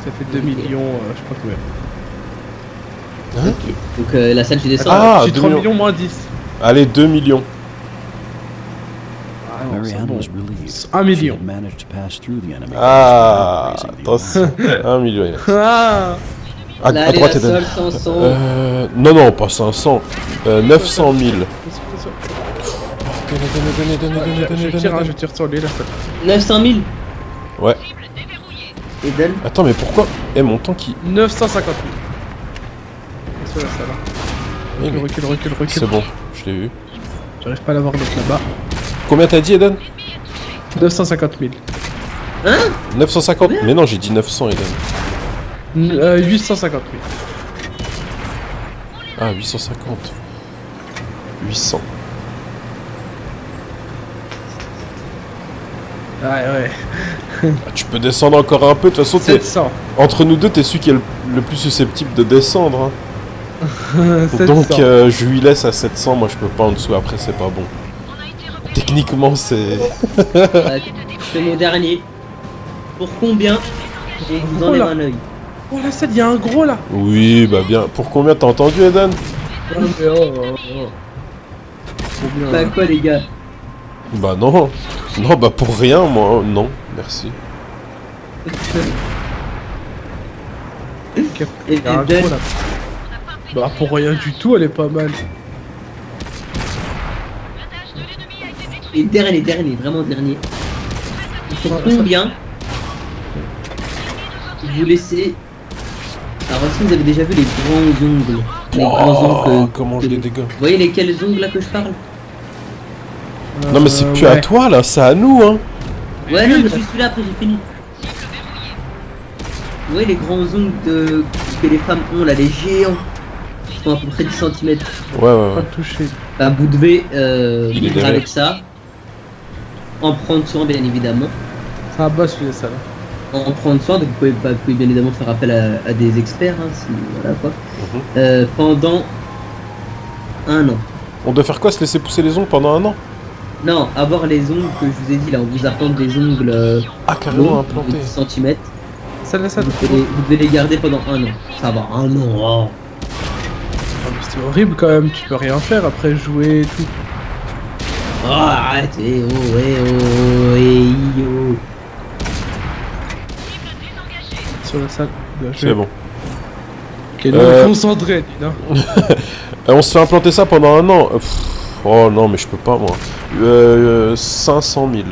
Ça fait 2 Ok. millions, je sais pas combien. Ok. Donc la salle, tu descends. Ah, j'ai 2 3 millions. millions moins 10. Allez, 2 millions. Ah non, c'est Marianne bon. was relieved. 1 She million. had managed to pass through the enemy Ah, force without raising the alarm. attention. 1 million. Inès. Ah À Là, allez, droite, la Eden. salle, 500. Non, pas 500. 900 000. Je tire sur lui la salle. 900 000. Ouais. Eden, Attends, mais pourquoi? Mon temps qui... 950 000. Sur la salle. Oui, mais Recule. c'est bon, je l'ai vu. J'arrive pas à l'avoir l'autre là-bas. Combien t'as dit, Eden? 950 000. 950? Combien Mais non, j'ai dit 900, Eden. 850 000. Ah, 850. 800. Ouais. Ah, tu peux descendre encore un peu, de toute façon, 700. entre nous deux, t'es celui qui est le plus susceptible de descendre. Hein. 700. Donc, je lui laisse à 700, moi je peux pas en dessous, après c'est pas bon. Techniquement, c'est... c'est mon dernier. Pour combien? Je vous Oh enlève là. un œil. Oh la salle, y'a un gros là. Oui, bah bien. Pour combien t'as entendu, Eden? Oh, mais oh. Trop bien. Bah quoi, les gars? Bah non. Non, bah pour rien, moi. Non, merci. Et Y'a un Eden, gros là. Bah pour rien du tout, elle est pas mal. et dernier, vraiment dernier. Pour combien vous laissez... Alors est-ce que vous avez déjà vu les grands ongles? Les grands ongles comment je les dégomme. Vous voyez lesquels ongles là que je parle? Non, mais c'est plus à toi, là, c'est à nous, hein. Ouais, non, mais je suis celui-là, après j'ai fini. Vous voyez les grands ongles que les femmes ont là, les géants, qui font à peu près 10 cm. Ouais. Pas touché. Bah vous devez Il est vivre derrière. avec ça, en prendre soin bien évidemment. C'est un boss lui ça là. En prendre soin, donc vous pouvez bien évidemment faire appel à des experts, hein, si, voilà quoi. Pendant un an. On doit faire quoi, se laisser pousser les ongles pendant un an? Non, avoir les ongles que je vous ai dit là, on vous apprend des ongles Ah, carrément longs, implanté. de 10 cm. Celle-là, ça. Vous devez les garder pendant un an. Ça va, un an. Oh. C'est horrible quand même, tu peux rien faire après jouer et tout. Oh, arrête, eh oh, yo. Sur la salle. Bien joué. C'est bon. Ok, nous on est concentrés, Nina. On se fait implanter ça pendant un an. Oh non, mais je peux pas, moi. 500 000.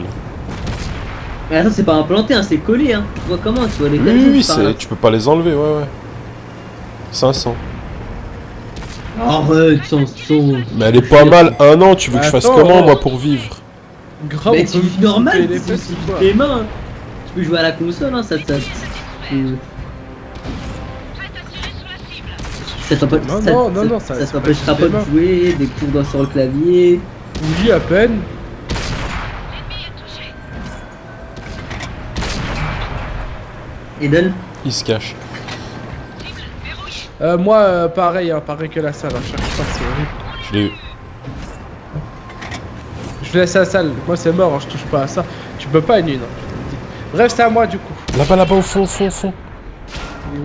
Mais attends, c'est pas implanté, hein, c'est collé, hein. Tu vois comment, tu vois les Oui, par là. tu peux pas les enlever, ouais. 500. Arrête, sans. Mais elle est pas mal, un an, tu veux que je fasse Attends, comment, oh. moi, pour vivre? Grave, Mais on tu peut vis normal, couper les c'est fesses ou quoi tes mains. Hein. Tu peux jouer à la console, hein, ça t'empêche- Non, ça c'est t'empêchera pas pas tes mains. de jouer, des coups sur le clavier. Oui, à peine. Eden, Il se cache. Moi, pareil, hein, pareil que la salle, hein, cherche pas, c'est horrible. Je l'ai eu. Je laisse la salle, moi c'est mort, hein, je touche pas à ça. Tu peux pas une, hein, je te le dis. Bref, c'est à moi du coup. Là-bas, au fond.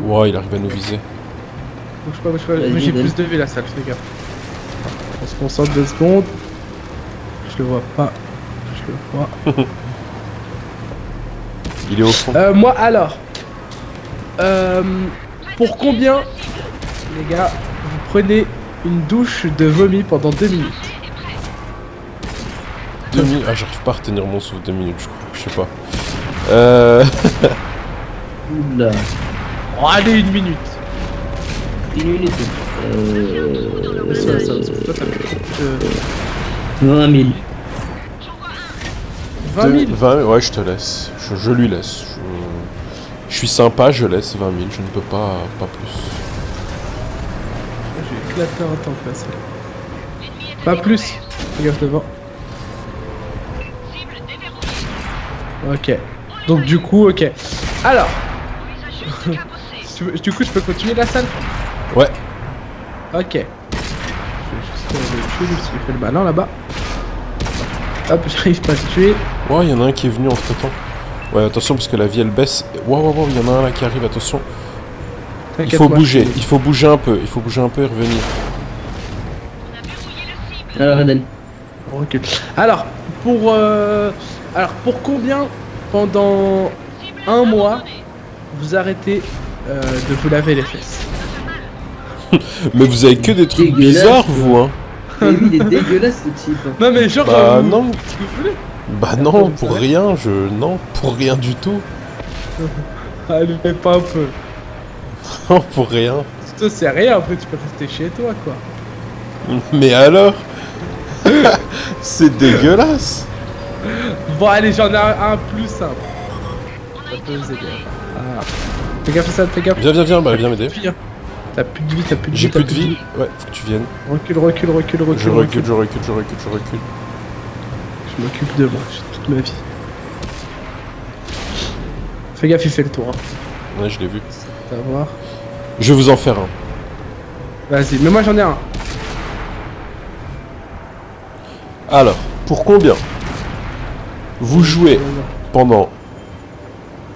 Wow, il arrive à nous viser. Bouge pas. Vas-y, Moi j'ai donne. plus de vie la salle, fais gaffe. On se concentre 2 secondes. Je le vois pas. Je le vois. Il est au fond. Moi alors. Pour combien, les gars, vous prenez une douche de vomi pendant 2 minutes? 2 minutes. Ah, j'arrive pas à retenir mon souffle 2 minutes, je crois. Je sais pas. Oula. Oh, allez, 1 minute. 1 minute. Ça, toi, t'as plus de 20 000. 20 000. 20, ouais, je te laisse. Je lui laisse. Je suis sympa, je laisse 20 000. Je ne peux pas plus. J'ai éclaté un tank là, ça. Pas plus. Fais gaffe devant. Ok. Donc du coup, ok. Alors. Du coup, je peux continuer la salle? Ouais. Ok. Je vais juste le tuer, lui, s'il fait le malin là-bas. Hop, j'arrive pas à le tuer. Ouais, il y en a un qui est venu entre temps. Ouais, attention parce que la vie elle baisse. Wow, il y en a un là qui arrive, attention. Il T'inquiète, faut moi, bouger, je suis- il faut bouger un peu. Il faut bouger un peu et revenir. Alors, Eden. On recule. Alors, pour combien pendant un mois vous arrêtez de vous laver les fesses? Mais vous avez que des trucs Dégueulasse, bizarres, quoi. vous, hein. Mais oui, il est dégueulasse ce type. Non mais genre Bah non. ce que vous voulez. Bah non, pour rien, non, pour rien du tout. Allez, fais pas un peu. Non, pour rien. Ça c'est rien, après tu peux rester chez toi quoi. Mais alors c'est dégueulasse. Bon allez, j'en ai un plus simple. Ça peut vous aider. Ah. Fais gaffe à ça, fais gaffe. Viens, bah viens m'aider. Fuis, hein. T'as plus de vie, t'as plus de vie. J'ai t'as plus de vie. Ouais, faut que tu viennes. Recule. Je recule. Je m'occupe de moi, j'ai toute ma vie. Fais gaffe, il fait le tour. Hein. Ouais, je l'ai vu. T'as à voir. Je vais vous en faire un. Vas-y, mais moi j'en ai un. Alors, pour combien vous jouez pendant...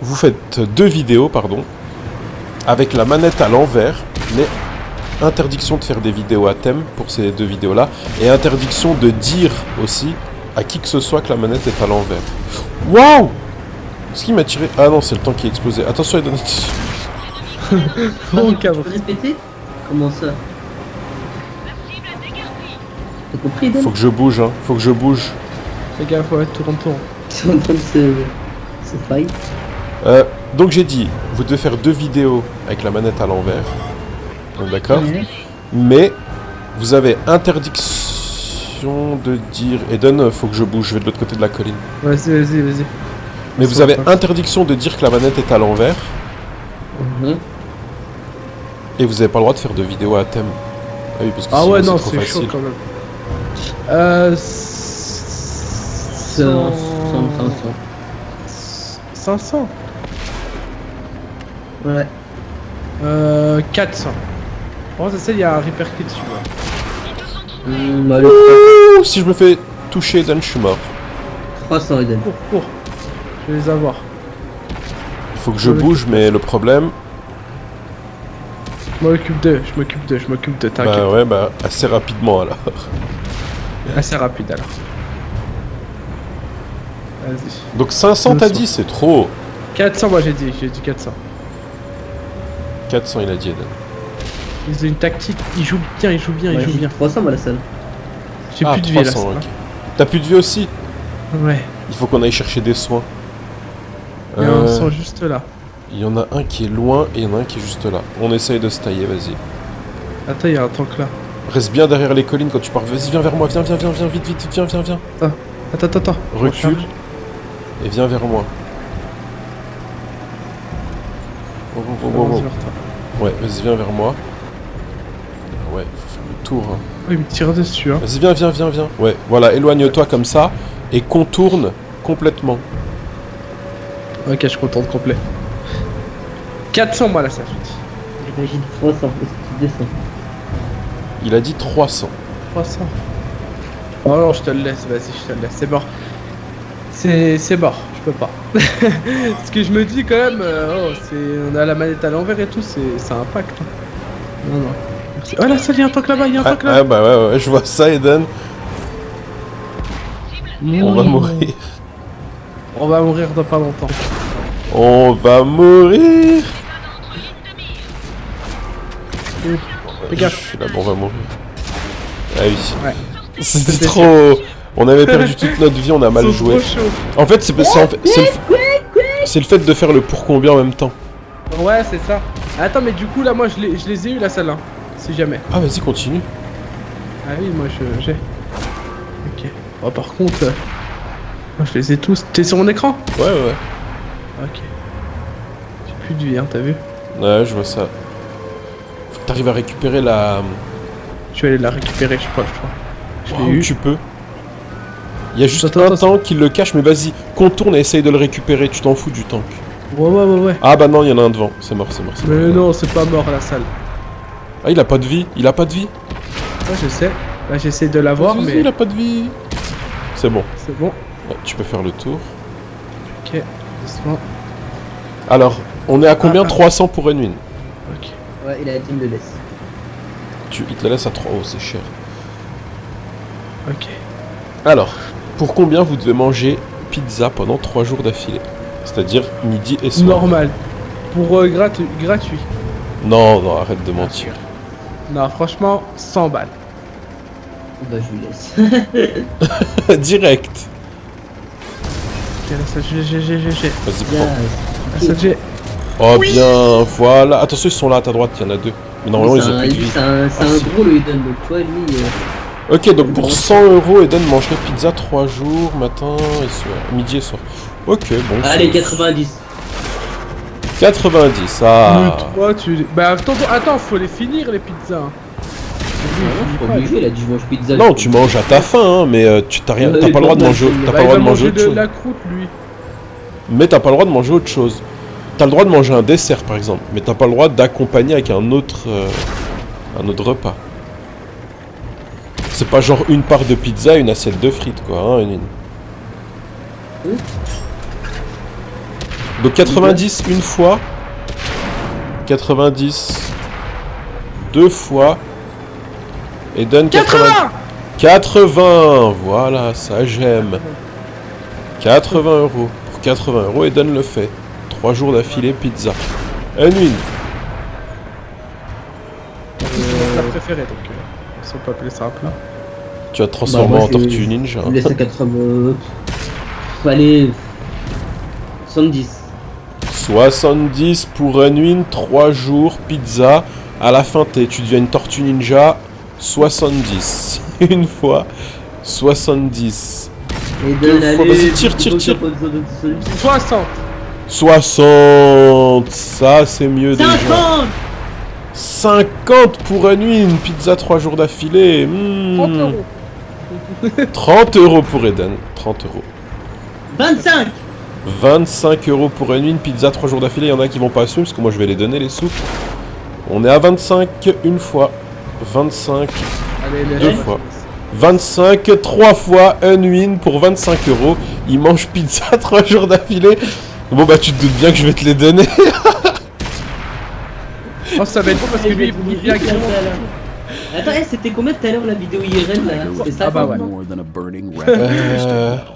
Vous faites 2 vidéos, pardon, avec la manette à l'envers, mais interdiction de faire des vidéos à thème pour ces 2 vidéos-là, et interdiction de dire aussi à qui que ce soit que la manette est à l'envers. Waouh! Ce qui m'a tiré... Ah non, c'est le temps qui a explosé. Attention, il donne... Bon Tu cadre. peux répéter? Comment ça? T'as compris, Eden? Faut que je bouge, hein. Faut que je bouge. Fais gaffe, ouais, tourne. Ils sont en train de se fight. Donc j'ai dit, vous devez faire 2 vidéos avec la manette à l'envers. D'accord? Ouais. Mais vous avez interdiction de dire... Eden, faut que je bouge, je vais de l'autre côté de la colline. Vas-y. Mais vous avez interdiction de dire que la manette est à l'envers, Mhm. et vous n'avez pas le droit de faire de vidéos à thème. Ah oui, parce que Ah sinon, ouais, non, trop c'est chaud facile. quand même. 500. Ouais. 400. Bon, ça, il y a un Reaper qui est dessus. Ouais. Allez, Ouh, si je me fais toucher, Eden, je suis mort. 300, Eden. Cours. Je vais les avoir. Il faut que je bouge, mais le problème... Je m'occupe d'eux, t'inquiète. Bah ouais, bah assez rapidement alors. Assez rapide alors. Vas-y. Donc 500 t'as 500. dit, c'est trop. 400, moi j'ai dit 400. 400 il a dit, Eden. Ils ont une tactique, ils jouent bien. Ouais, j'ai dit 300 moi la salle. J'ai Ah, plus de vie là. 300, ça ok. T'as plus de vie aussi? va. Ouais, Il faut qu'on aille chercher des soins. il y a un sang juste là. Il y en a un qui est loin et il y en a un qui est juste là. On essaye de se tailler, vas-y. Attends, il y a un tank là. Reste bien derrière les collines quand tu pars. Vas-y, viens vers moi, viens, vite, viens. Attends. Recule Recharge. et viens vers moi. Oh. Avance vers toi. Ouais, vas-y, viens vers moi. Ouais, faut faire le tour. Hein. Oh, il me tire dessus, hein. Vas-y, viens. Ouais, voilà, éloigne-toi comme ça et contourne complètement. Ok, je contourne complet. 400 moi là, ça je dis. J'ai dit 300 parce que tu descends. Il a dit 300. 300. Oh non, je te le laisse, vas-y, je te le laisse. C'est mort. C'est mort, je peux pas. Ce que je me dis quand même, on a la manette à l'envers et tout, ça impacte. Hein. Non. Merci. Oh là, ça, il y a un tank là-bas, Ah bah ouais, je vois ça, Eden. On va mourir. On va mourir dans pas longtemps. On va mourir. Fais gaffe. Je suis là, bon, on va mourir. Ah oui. Ouais. C'était trop... On avait perdu toute notre vie, on a mal Ils sont joué. trop chauds. En fait, c'est C'est le fait de faire le pour combien en même temps. Ouais, c'est ça. Attends, mais du coup, là, moi, je les ai eu la salle, hein. Si jamais. Ah, vas-y, continue. Ah oui, moi, j'ai. Ok. Oh, par contre, moi, je les ai tous. T'es sur mon écran? Ouais, ouais. Ok. J'ai plus de vie, hein, t'as vu? Ouais, je vois ça. Faut que t'arrives à récupérer la... Je vais aller la récupérer, je crois. Je l'ai Wow, eu. tu peux. Il y a juste Attends, un attends. tank qui le cache, mais vas-y, contourne et essaye de le récupérer, tu t'en fous du tank. Ouais. Ah bah non, il y en a un devant, c'est mort. Mais non, c'est pas mort, la salle. Ah, il a pas de vie, Ouais, je sais. Là, j'essaie de l'avoir, Vas-y, mais il a pas de vie. C'est bon. c'est bon. Ouais, tu peux faire le tour. Ok, doucement. Alors, on est à combien? Ah. 300 pour Unwin. Ok. Ouais, il a dit il me le laisse. Il te la laisse à 3. Oh, c'est cher. Ok. Alors, pour combien vous devez manger pizza pendant 3 jours d'affilée? C'est-à-dire midi et soir. Normal. Pour gratuit. Non, arrête de mentir. Non, franchement, 100 balles. Bah, je lui laisse. Direct. Ok, la salle G. Vas-y, Bien. prends. La salle G. Oh bien, voilà. Attention, ils sont là à ta droite, il y en a deux. Mais normalement, ils ont plus de vie. C'est un gros le Eden, donc toi, lui. Ok, donc pour 100 €, Eden mangerait pizza 3 jours, matin et soir. Midi et soir. Ok, bon. Allez, 90. 90, ah. Mais toi, tu. Bah, attends, faut les finir, les pizzas. Je suis pas obligé, il a dit je mange pizza. Non, tu manges à ta faim, hein, mais t'as rien, t'as pas le droit de manger, t'as pas le droit de manger autre chose. la croûte, lui. Mais t'as pas le droit de manger autre chose. T'as le droit de manger un dessert, par exemple, mais t'as pas le droit d'accompagner avec un autre repas. C'est pas genre une part de pizza et une assiette de frites, quoi, hein, Donc 90 une fois, 90 deux fois, et donne 80. 80, voilà, ça j'aime. 80 €. Pour 80 €, et donne le fait. 3 jours d'affilée, pizza. Unwin. C'est ma préférée, donc. Si on peut appeler ça un plat. Tu vas te transformer Bah, moi, en tortue ninja. Je laisse à 80. Allez. 70. 70 pour Unwin, 3 jours, pizza. À la fin, tu deviens une tortue ninja. 70. Une fois. 70. Et Deux donne, fois, allez. vas-y, tire. 60. 60. Ça, c'est mieux déjà. 50. 50 pour Unwin, pizza 3 jours d'affilée. 30 €. 30 € pour Eden. 30 €. 25. 25 € pour Unwin, pizza 3 jours d'affilée. Il y en a qui vont pas assumer parce que moi je vais les donner les sous. On est à 25 une fois. 25 Allez, deux fois. 25 3 fois. Unwin pour 25 €. Il mange pizza 3 jours d'affilée. Bon bah tu te doutes bien que je vais te les donner. Oh, ça va être bon parce que lui, il vient carrément. Attends, c'était combien tout à l'heure la vidéo IRL là? C'était ça? Ah bah ouais. More than a burning record.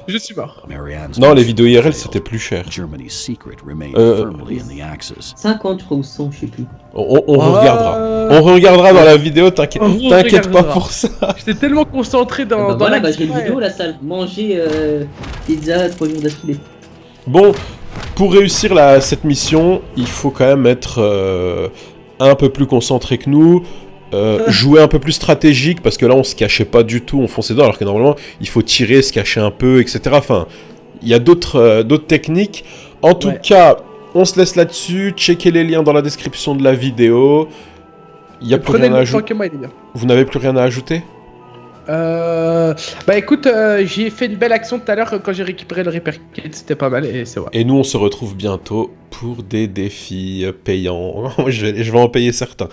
Je suis mort. Marianne's Non, les vidéos IRL c'était plus cher. Germany's secret remained Euh, firmly in the Axis. 50 je crois ou 100, je sais plus. On Ah. regardera. On regardera dans la vidéo, t'inquiète On t'inquiète pas regardera. pour ça. J'étais tellement concentré dans, Bah dans voilà, la bah j'ai une vidéo la salle. Manger pizza 3 jours d'affilée. Bon, pour réussir cette mission, il faut quand même être un peu plus concentré que nous, jouer un peu plus stratégique, parce que là on se cachait pas du tout, on fonçait dedans, alors que normalement il faut tirer, se cacher un peu, etc. Enfin, il y a d'autres techniques. En tout cas, on se laisse là-dessus, checkez les liens dans la description de la vidéo. Il y a plus Prenez rien à le temps ajouter. que moi, il est bien. Vous n'avez plus rien à ajouter? Bah écoute, j'ai fait une belle action tout à l'heure quand j'ai récupéré le Reaper Kit, c'était pas mal et c'est vrai. Et nous, on se retrouve bientôt pour des défis payants. je vais en payer certains.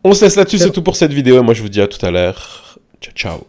On se laisse là-dessus, c'est tout pour cette vidéo. Et moi, je vous dis à tout à l'heure. Ciao, ciao.